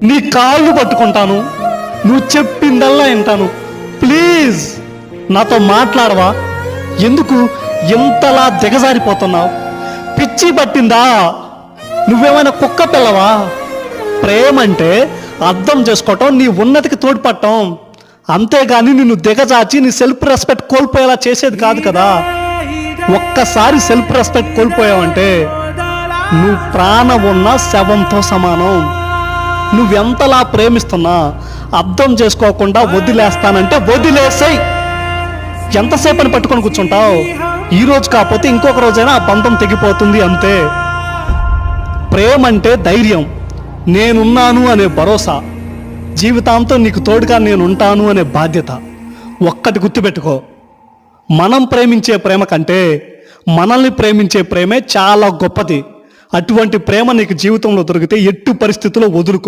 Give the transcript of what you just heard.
నీ కాళ్ళు పట్టుకుంటాను, నువ్వు చెప్పిందల్లా వింటాను. ప్లీజ్ నాతో మాట్లాడవా? ఎందుకు ఎంతలా దిగజారిపోతున్నావు? పిచ్చి పట్టిందా? నువ్వేమైనా కుక్క పిల్లవా? ప్రేమ అంటే అర్థం చేసుకోవటం, నీ ఉన్నతికి తోడ్పడటం, అంతేగాని నిన్ను దిగజాచి నీ సెల్ఫ్ రెస్పెక్ట్ కోల్పోయేలా చేసేది కాదు కదా. ఒక్కసారి సెల్ఫ్ రెస్పెక్ట్ కోల్పోయావంటే నువ్వు ప్రాణం ఉన్న శవంతో సమానం. నువ్వెంతలా ప్రేమిస్తున్నా అర్థం చేసుకోకుండా వదిలేస్తానంటే వదిలేసాయి. ఎంతసేపు అని పట్టుకొని కూర్చుంటావు? ఈ రోజు కాకపోతే ఇంకొక రోజైనా ఆ బంధం తెగిపోతుంది, అంతే. ప్రేమ అంటే ధైర్యం, నేనున్నాను అనే భరోసా, జీవితాంతం నీకు తోడుగా నేను ఉంటాను అనే బాధ్యత. ఒక్కటి గుర్తుపెట్టుకో, మనం ప్రేమించే ప్రేమ కంటే మనల్ని ప్రేమించే ప్రేమే చాలా గొప్పది. అటువంటి ప్రేమ నీకు జీవితంలో దొరికితే ఎట్టి పరిస్థితుల్లో వదులుకో.